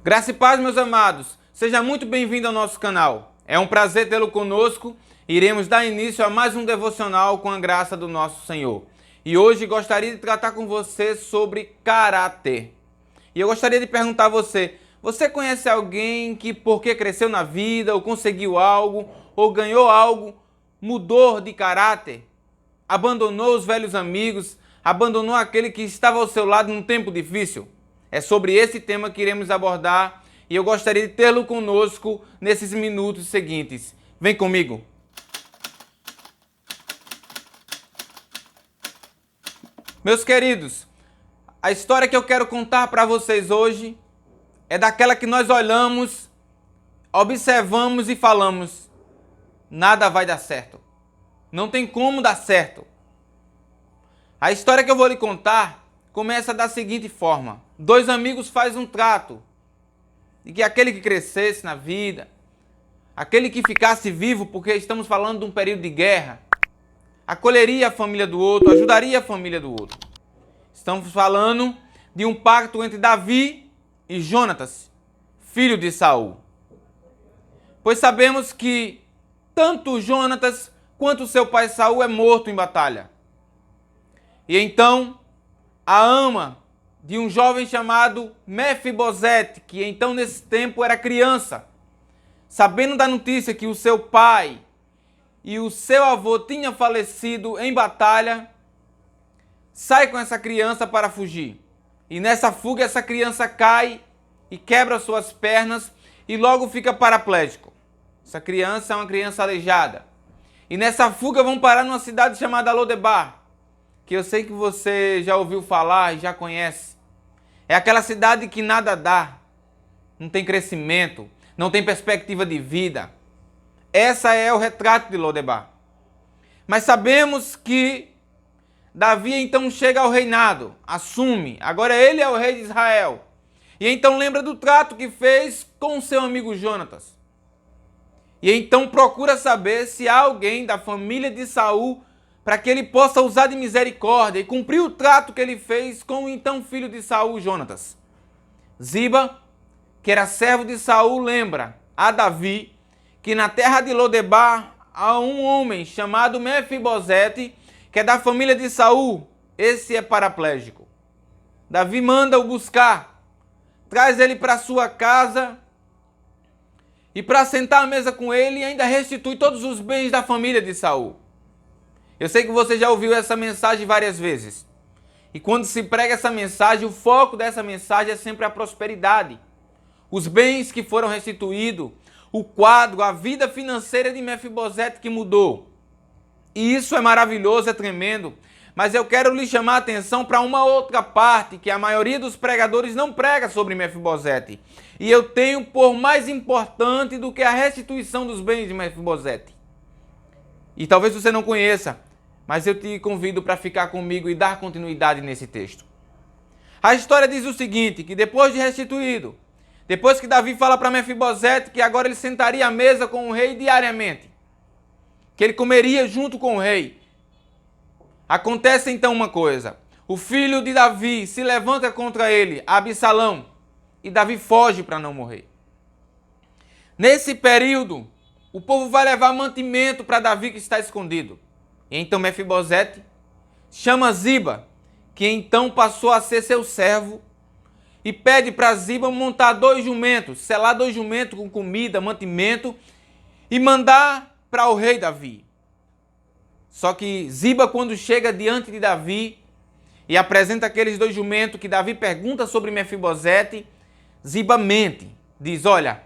Graça e paz, meus amados. Seja muito bem-vindo ao nosso canal. É um prazer tê-lo conosco. Iremos dar início a mais um devocional com a graça do nosso Senhor. E hoje gostaria de tratar com você sobre caráter. E eu gostaria de perguntar a você, você conhece alguém que porque cresceu na vida, ou conseguiu algo, ou ganhou algo, mudou de caráter? Abandonou os velhos amigos, abandonou aquele que estava ao seu lado num tempo difícil? É sobre esse tema que iremos abordar e eu gostaria de tê-lo conosco nesses minutos seguintes. Vem comigo! Meus queridos, a história que eu quero contar para vocês hoje é daquela que nós olhamos, observamos e falamos: nada vai dar certo. Não tem como dar certo. A história que eu vou lhe contar começa da seguinte forma. Dois amigos fazem um trato de que aquele que crescesse na vida, aquele que ficasse vivo, porque estamos falando de um período de guerra, acolheria a família do outro, ajudaria a família do outro. Estamos falando de um pacto entre Davi e Jonatas, filho de Saul. Pois sabemos que tanto Jonatas quanto seu pai Saul é morto em batalha. E então a ama de um jovem chamado Mefibosete, que então nesse tempo era criança, sabendo da notícia que o seu pai e o seu avô tinham falecido em batalha, sai com essa criança para fugir. E nessa fuga essa criança cai e quebra suas pernas e logo fica paraplégico. Essa criança é uma criança aleijada. E nessa fuga vão parar numa cidade chamada Lodebar, que eu sei que você já ouviu falar e já conhece. É aquela cidade que nada dá, não tem crescimento, não tem perspectiva de vida. Essa é o retrato de Lodebar. Mas sabemos que Davi então chega ao reinado, assume, agora ele é o rei de Israel. E então lembra do trato que fez com seu amigo Jonatas. E então procura saber se há alguém da família de Saul para que ele possa usar de misericórdia e cumprir o trato que ele fez com o então filho de Saul, Jonatas. Ziba, que era servo de Saul, lembra a Davi que na terra de Lodebar há um homem chamado Mefibosete, que é da família de Saul. Esse é paraplégico. Davi manda-o buscar, traz ele para sua casa e para sentar à mesa com ele ainda restitui todos os bens da família de Saul. Eu sei que você já ouviu essa mensagem várias vezes. E quando se prega essa mensagem, o foco dessa mensagem é sempre a prosperidade. Os bens que foram restituídos, o quadro, a vida financeira de Mefibosete que mudou. E isso é maravilhoso, é tremendo. Mas eu quero lhe chamar a atenção para uma outra parte que a maioria dos pregadores não prega sobre Mefibosete. E eu tenho por mais importante do que a restituição dos bens de Mefibosete. E talvez você não conheça, mas eu te convido para ficar comigo e dar continuidade nesse texto. A história diz o seguinte, que depois de restituído, depois que Davi fala para Mefibosete que agora ele sentaria à mesa com o rei diariamente, que ele comeria junto com o rei, acontece então uma coisa. O filho de Davi se levanta contra ele, Absalão, e Davi foge para não morrer. Nesse período, o povo vai levar mantimento para Davi que está escondido. E então Mefibosete chama Ziba, que então passou a ser seu servo, e pede para Ziba montar 2 jumentos, selar 2 jumentos com comida, mantimento, e mandar para o rei Davi. Só que Ziba, quando chega diante de Davi e apresenta aqueles 2 jumentos que Davi pergunta sobre Mefibosete, Ziba mente, diz: olha,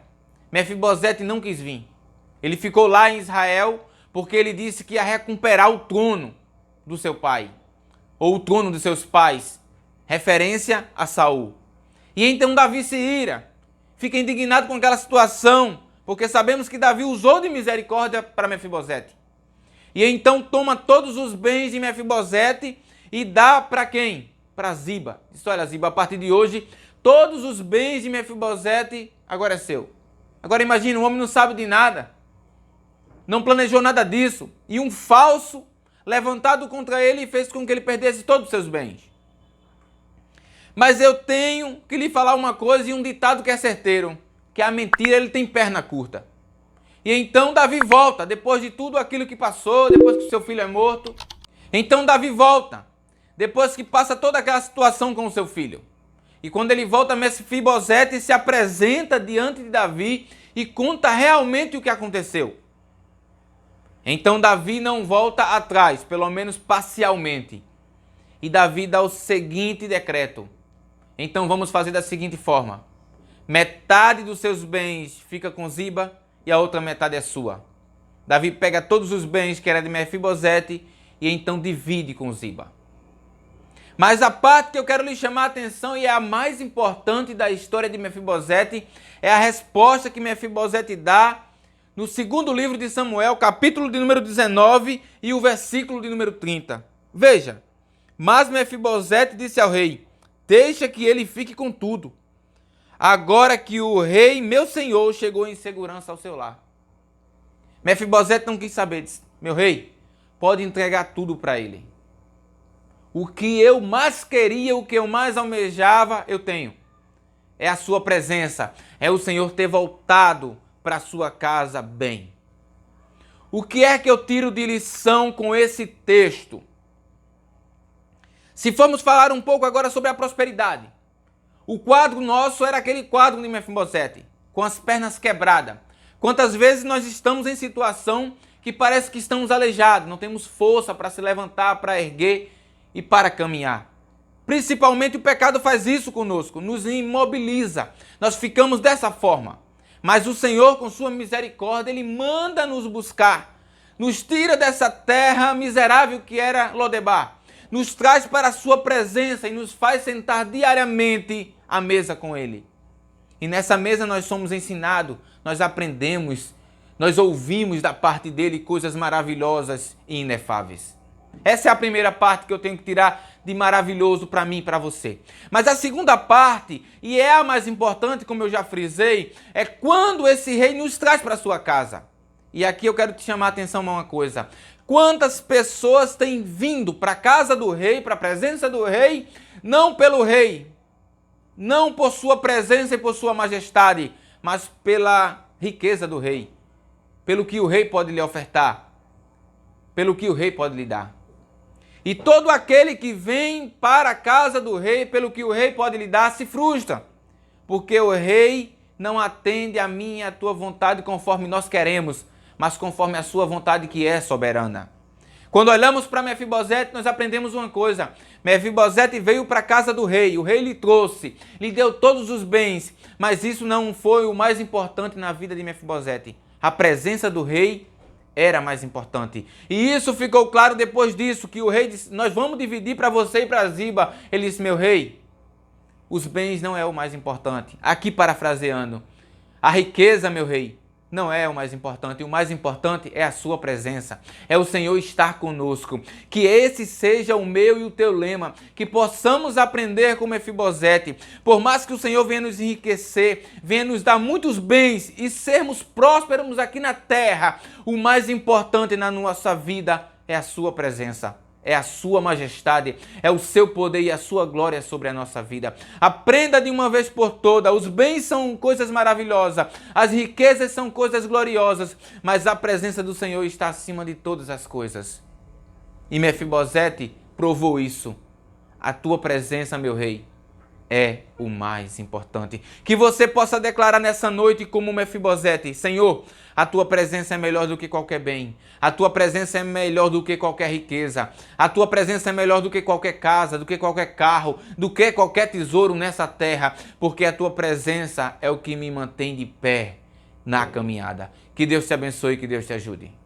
Mefibosete não quis vir. Ele ficou lá em Israel porque ele disse que ia recuperar o trono do seu pai, ou o trono dos seus pais, referência a Saul. E então Davi se ira, fica indignado com aquela situação, porque sabemos que Davi usou de misericórdia para Mefibosete. E então toma todos os bens de Mefibosete e dá para quem? Para Ziba. Diz: olha, Ziba, a partir de hoje, todos os bens de Mefibosete agora é seu. Agora imagina, o homem não sabe de nada, não planejou nada disso, e um falso levantado contra ele fez com que ele perdesse todos os seus bens. Mas eu tenho que lhe falar uma coisa e um ditado que é certeiro, que a mentira ele tem perna curta. E então Davi volta, depois de tudo aquilo que passou, depois que seu filho é morto. Então Davi volta, depois que passa toda aquela situação com o seu filho. E quando ele volta, Mefibosete se apresenta diante de Davi e conta realmente o que aconteceu. Então Davi não volta atrás, pelo menos parcialmente. E Davi dá o seguinte decreto. Então vamos fazer da seguinte forma. Metade dos seus bens fica com Ziba e a outra metade é sua. Davi pega todos os bens que era de Mefibosete e então divide com Ziba. Mas a parte que eu quero lhe chamar a atenção e é a mais importante da história de Mefibosete é a resposta que Mefibosete dá no segundo livro de Samuel, capítulo de número 19 e o versículo de número 30. Veja, mas Mefibosete disse ao rei, deixa que ele fique com tudo, agora que o rei, meu senhor, chegou em segurança ao seu lar. Mefibosete não quis saber, disse, meu rei, pode entregar tudo para ele. O que eu mais queria, o que eu mais almejava, eu tenho. É a sua presença, é o Senhor ter voltado para a sua casa bem. O que é que eu tiro de lição com esse texto? Se formos falar um pouco agora sobre a prosperidade. O quadro nosso era aquele quadro de Mefibosete, com as pernas quebradas. Quantas vezes nós estamos em situação que parece que estamos aleijados, não temos força para se levantar, para erguer e para caminhar. Principalmente o pecado faz isso conosco, nos imobiliza. Nós ficamos dessa forma. Mas o Senhor, com sua misericórdia, Ele manda nos buscar. Nos tira dessa terra miserável que era Lodebar. Nos traz para a sua presença e nos faz sentar diariamente à mesa com Ele. E nessa mesa nós somos ensinados, nós aprendemos, nós ouvimos da parte dEle coisas maravilhosas e inefáveis. Essa é a primeira parte que eu tenho que tirar de maravilhoso para mim e para você. Mas a segunda parte, e é a mais importante, como eu já frisei, é quando esse rei nos traz para a sua casa. E aqui eu quero te chamar a atenção a uma coisa. Quantas pessoas têm vindo para a casa do rei, para a presença do rei, não pelo rei, não por sua presença e por sua majestade, mas pela riqueza do rei, pelo que o rei pode lhe ofertar, pelo que o rei pode lhe dar. E todo aquele que vem para a casa do rei, pelo que o rei pode lhe dar, se frustra. Porque o rei não atende a minha e a tua vontade conforme nós queremos, mas conforme a sua vontade que é soberana. Quando olhamos para Mefibosete, nós aprendemos uma coisa. Mefibosete veio para a casa do rei, o rei lhe trouxe, lhe deu todos os bens, mas isso não foi o mais importante na vida de Mefibosete. A presença do rei era mais importante. E isso ficou claro depois disso, que o rei disse, nós vamos dividir para você e para Ziba. Ele disse, meu rei, os bens não é o mais importante. Aqui parafraseando, a riqueza, meu rei, não é o mais importante. O mais importante é a sua presença. É o Senhor estar conosco. Que esse seja o meu e o teu lema. Que possamos aprender com Mefibosete. Por mais que o Senhor venha nos enriquecer, venha nos dar muitos bens e sermos prósperos aqui na terra, o mais importante na nossa vida é a sua presença. É a sua majestade, é o seu poder e a sua glória sobre a nossa vida. Aprenda de uma vez por todas, os bens são coisas maravilhosas, as riquezas são coisas gloriosas, mas a presença do Senhor está acima de todas as coisas. E Mefibosete provou isso. A tua presença, meu rei, é o mais importante. Que você possa declarar nessa noite como Mefibosete, Senhor, a tua presença é melhor do que qualquer bem. A tua presença é melhor do que qualquer riqueza. A tua presença é melhor do que qualquer casa, do que qualquer carro, do que qualquer tesouro nessa terra, porque a tua presença é o que me mantém de pé na caminhada. Que Deus te abençoe e que Deus te ajude.